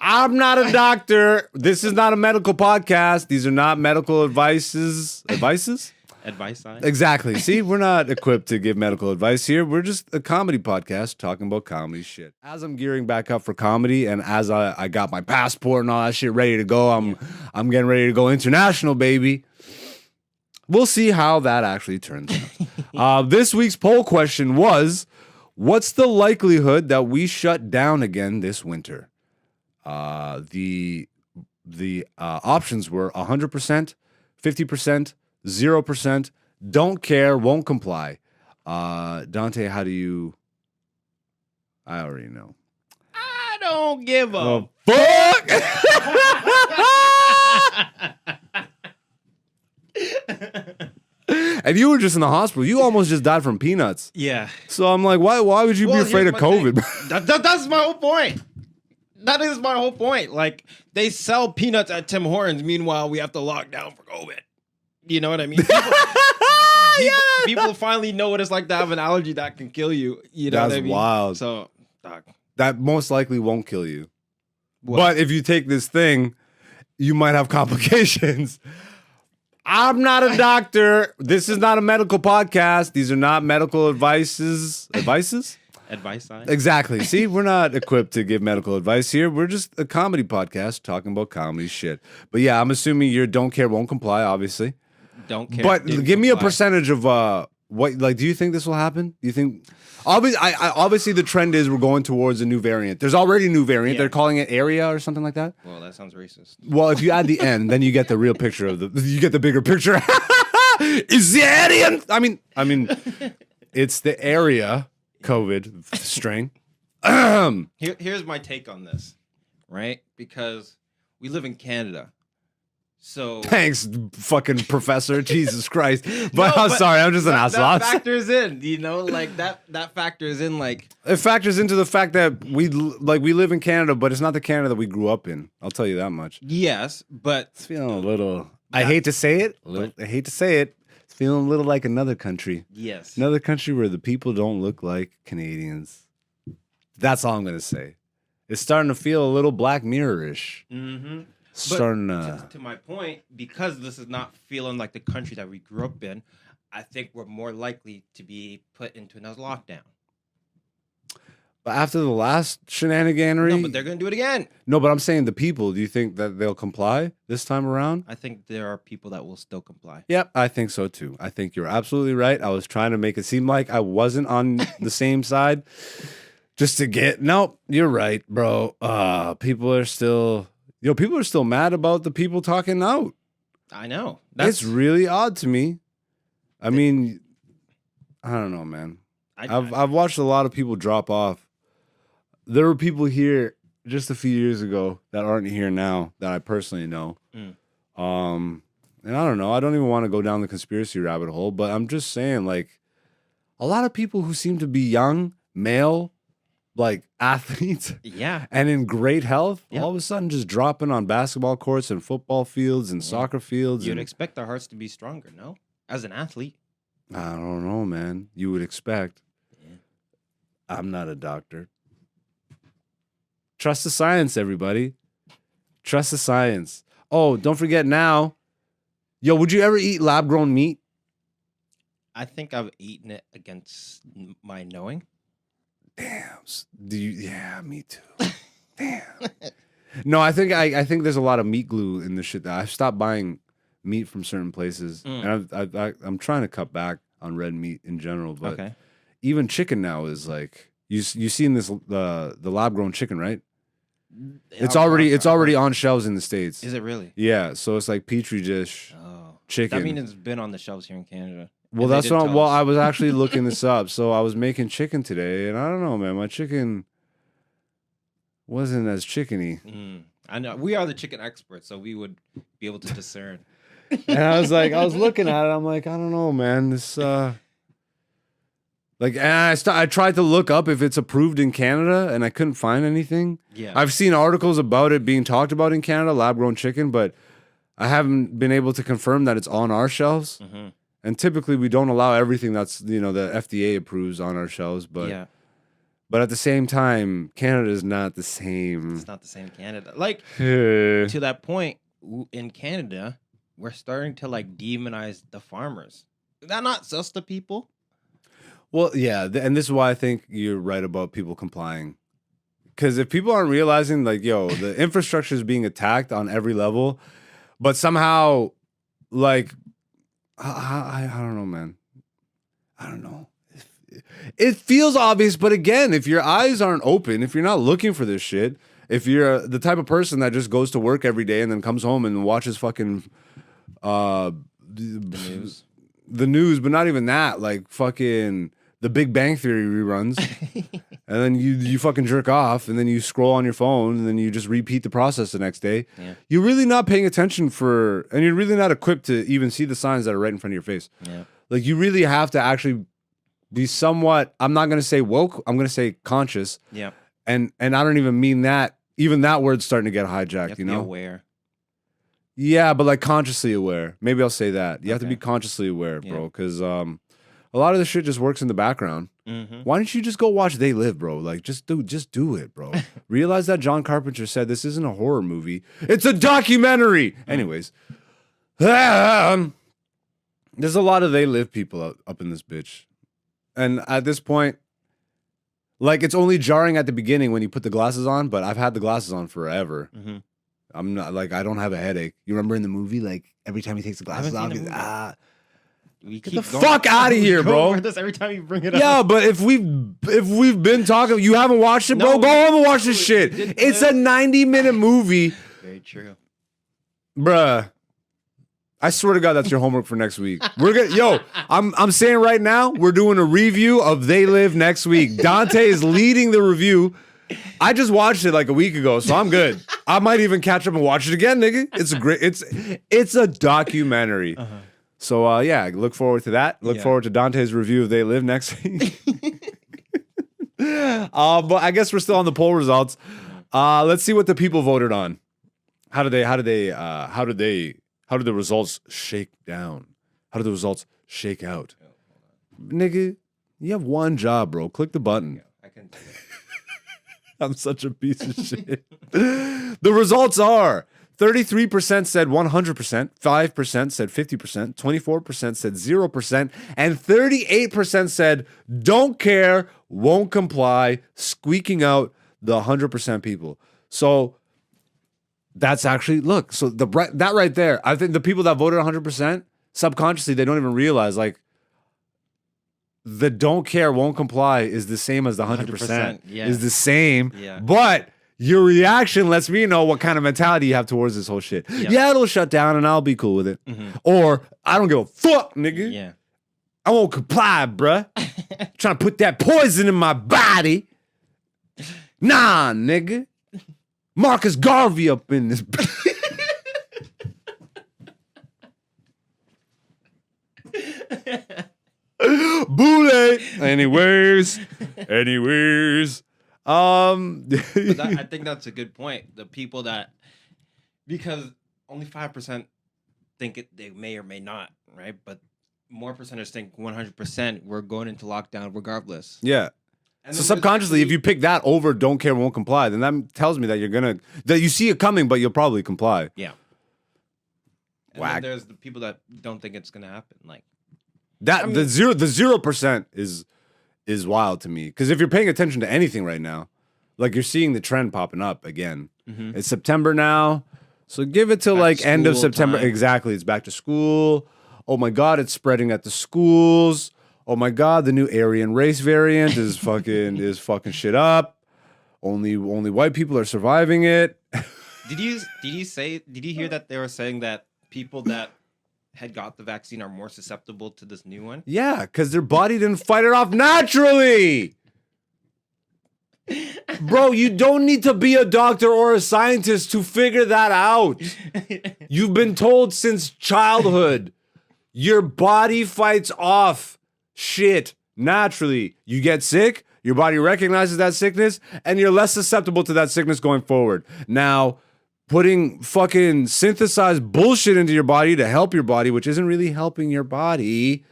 I'm not a doctor. This is not a medical podcast. These are not medical advices. Advices? Advice sign? Exactly. See, we're not equipped to give medical advice here. We're just a comedy podcast talking about comedy shit. As I'm gearing back up for comedy and as I got my passport and all that shit ready to go, I'm getting ready to go international, baby. We'll see how that actually turns out. This week's poll question was, what's the likelihood that we shut down again this winter? The options were 100%, 50%, 0%, don't care, won't comply. Dante, how do you... I already know. I don't give a fuck! And you were just in the hospital. You almost just died from peanuts. Yeah. So I'm like, why would you be afraid of COVID? That's my whole point. That is my whole point. Like, they sell peanuts at Tim Hortons. Meanwhile, we have to lock down for COVID. You know what I mean? People finally know what it's like to have an allergy that can kill you. You know That's what I mean? wild. So, dog. That most likely won't kill you. What? But if you take this thing, you might have complications. I'm not a doctor. This is not a medical podcast. These are not medical advices. Advices? Advice sign? Exactly. See, we're not equipped to give medical advice here. We're just a comedy podcast talking about comedy shit. But yeah, I'm assuming you don't care, won't comply, obviously. Don't care. But give me a percentage of what, like, do you think this will happen? Do you think... Obviously, the trend is we're going towards a new variant. There's already a new variant. Yeah. They're calling it area or something like that. Well, that sounds racist. Well, if you add the N, then you get the real picture of you get the bigger picture. Is the alien? I mean, it's the area COVID strain. Here's my take on this, right? Because we live in Canada. So thanks, fucking professor. Jesus Christ. But I'm sorry, I'm just an asshole. That factors in, you know, like that factors in, like it factors into the fact that we live in Canada, but it's not the Canada that we grew up in. I'll tell you that much. Yes, but it's feeling a little. I hate to say it. It's feeling a little like another country. Yes, another country where the people don't look like Canadians. That's all I'm gonna say. It's starting to feel a little Black Mirror-ish. Mm-hmm. Starting to my point, because this is not feeling like the country that we grew up in, I think we're more likely to be put into another lockdown. But after the last shenaniganery... No, but they're going to do it again. No, but I'm saying the people, do you think that they'll comply this time around? I think there are people that will still comply. Yep, I think so too. I think you're absolutely right. I was trying to make it seem like I wasn't on the same side. Just to get... Nope, you're right, bro. People are still mad about the people talking out. I know. It's really odd to me. I mean, I don't know, man. I've watched a lot of people drop off. There were people here just a few years ago that aren't here now that I personally know. And I don't know. I don't even want to go down the conspiracy rabbit hole, but I'm just saying, like, a lot of people who seem to be young, male, like athletes, and in great health, all of a sudden just dropping on basketball courts and football fields and soccer fields. You'd expect their hearts to be stronger, no? As an athlete. I don't know, man. You would expect. Yeah. I'm not a doctor. Trust the science, everybody. Trust the science. Oh, don't forget now. Yo, would you ever eat lab-grown meat? I think I've eaten it against my knowing. Damn. Do you? Yeah, me too. Damn. No, I think there's a lot of meat glue in the shit. That I've stopped buying meat from certain places, and I'm trying to cut back on red meat in general. But even chicken now is like you seen this the lab grown chicken, right? It's already on shelves in the States. Is it really? Yeah. So it's like petri dish chicken. That means it's been on the shelves here in Canada. Well, that's what. I was actually looking this up. So I was making chicken today, and I don't know, man. My chicken wasn't as chickeny. I know we are the chicken experts, so we would be able to discern. And I was looking at it. I'm like, I don't know, man. This like, and I tried to look up if it's approved in Canada, and I couldn't find anything. Yeah, I've seen articles about it being talked about in Canada, lab grown chicken, but I haven't been able to confirm that it's on our shelves. And typically we don't allow everything that's, the FDA approves on our shelves, but But at the same time, Canada is not the same. It's not the same Canada. Like, Yeah. to that point, in Canada, we're starting to like demonize the farmers. Is that not just the people? Well, yeah, and this is why I think you're right about people complying. Because if people aren't realizing, like, yo, the infrastructure is being attacked on every level, but somehow, like, I don't know, man. I don't know. It feels obvious, but again, if your eyes aren't open, if you're not looking for this shit, if you're the type of person that just goes to work every day and then comes home and watches fucking the news, but not even that, like fucking the Big Bang Theory reruns, and then you fucking jerk off, and then you scroll on your phone, and then you just repeat the process the next day. Yeah. You're really not paying attention and you're really not equipped to even see the signs that are right in front of your face. Yeah. Like you really have to actually be somewhat, I'm not going to say woke, I'm going to say conscious. Yeah. And I don't even mean that. Even that word's starting to get hijacked, You have to be aware. Yeah, but like consciously aware. Maybe I'll say that. You have to be Okay. consciously aware, bro, Yeah. because a lot of this shit just works in the background. Mm-hmm. Why don't you just go watch They Live, bro? Like, just do it, bro. Realize that John Carpenter said this isn't a horror movie. It's a documentary. Anyways, there's a lot of They Live people up in this bitch. And at this point, like, it's only jarring at the beginning when you put the glasses on, but I've had the glasses on forever. Mm-hmm. I'm not, like, I don't have a headache. You remember in the movie, like, every time he takes the I haven't glasses off, seen he's, the movie. We get the fuck out of here, We go bro. over this every time you bring it up. Yeah, but if we've been talking, you haven't watched it, bro. No, Go home and watch this we shit. did It's a 90-minute movie, Very true. bruh. I swear to God, that's your homework for next week. We're gonna, yo, I'm saying right now, we're doing a review of They Live next week. Dante is leading the review. I just watched it like a week ago, so I'm good. I might even catch up and watch it again, nigga. It's a documentary. Uh-huh. So yeah, look forward to that. Look Yeah. forward to Dante's review of They Live next week. But I guess we're still on the poll results. Let's see what the people voted on. How did the results shake down? How did the results shake out? Nigga, you have one job, bro. Click the button. I can do that. I'm such a piece of shit. The results are 33% said 100%, 5% said 50%, 24% said 0%, and 38% said don't care, won't comply, squeaking out the 100% people. So that's actually, look, so that right there, I think the people that voted 100%, subconsciously, they don't even realize, like, the don't care, won't comply is the same as the 100%. yeah. Is the same. Yeah. But your reaction lets me know what kind of mentality you have towards this whole shit. Yeah. Yeah, it'll shut down and I'll be cool with it. Mhm. Or I don't give a fuck, nigga. Yeah. I won't comply, bruh. Trying to put that poison in my body. Nah, nigga. Marcus Garvey up in this. Boule. Anyways. But I think that's a good point. The people that, because only 5% think they may or may not, right? But more percenters think 100% we're going into lockdown regardless. Yeah. And So then subconsciously, there's if you pick that over don't care, won't comply, then that tells me that that you see it coming, but you'll probably comply. yeah. And Whack. then there's the people that don't think it's gonna happen. Like, That I mean- the 0% is wild to me. Because if you're paying attention to anything right now, like you're seeing the trend popping up again. Mhm. It's September now, so give it till Back like to end of school September. time. Exactly, it's back to school. Oh my God, it's spreading at the schools. Oh my God, the new Aryan race variant is fucking shit up. Only white people are surviving it. did you hear that they were saying that people that had got the vaccine are more susceptible to this new one? Yeah, because their body didn't fight it off naturally. Bro, you don't need to be a doctor or a scientist to figure that out. You've been told since childhood, your body fights off shit naturally. You get sick, your body recognizes that sickness, and you're less susceptible to that sickness going forward. Now, putting fucking synthesized bullshit into your body to help your body, which isn't really helping your body,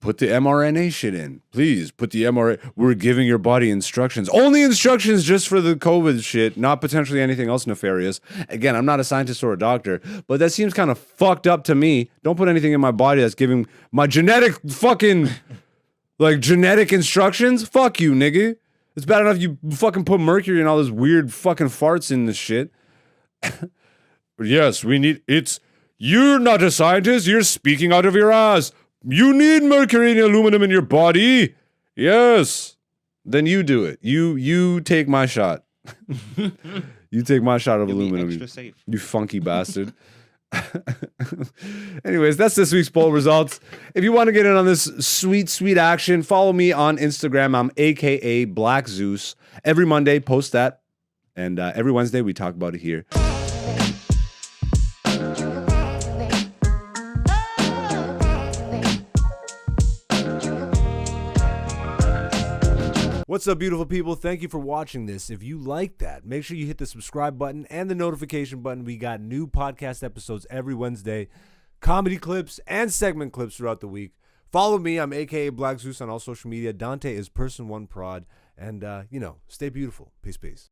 put the mRNA shit in. Please put the mRNA. We're giving your body instructions. Only instructions just for the COVID shit, not potentially anything else nefarious. Again, I'm not a scientist or a doctor, but that seems kind of fucked up to me. Don't put anything in my body that's giving my genetic fucking, like, genetic instructions. Fuck you, nigga. It's bad enough you fucking put mercury and all those weird fucking farts in this shit. Yes, you're not a scientist. You're speaking out of your ass. You need mercury and aluminum in your body. Yes. Then you do it. You take my shot. You take my shot of aluminum. Extra safe. You funky bastard. Anyways, that's this week's poll results. If you want to get in on this sweet, sweet action, follow me on Instagram. I'm AKA Black Zeus. Every Monday, post that. And every Wednesday, we talk about it here. What's up, beautiful people? Thank you for watching this. If you like that, make sure you hit the subscribe button and the notification button. We got new podcast episodes every Wednesday, comedy clips and segment clips throughout the week. Follow me. I'm AKA Black Zeus on all social media. Dante is Person1Prod. And, stay beautiful. Peace, peace.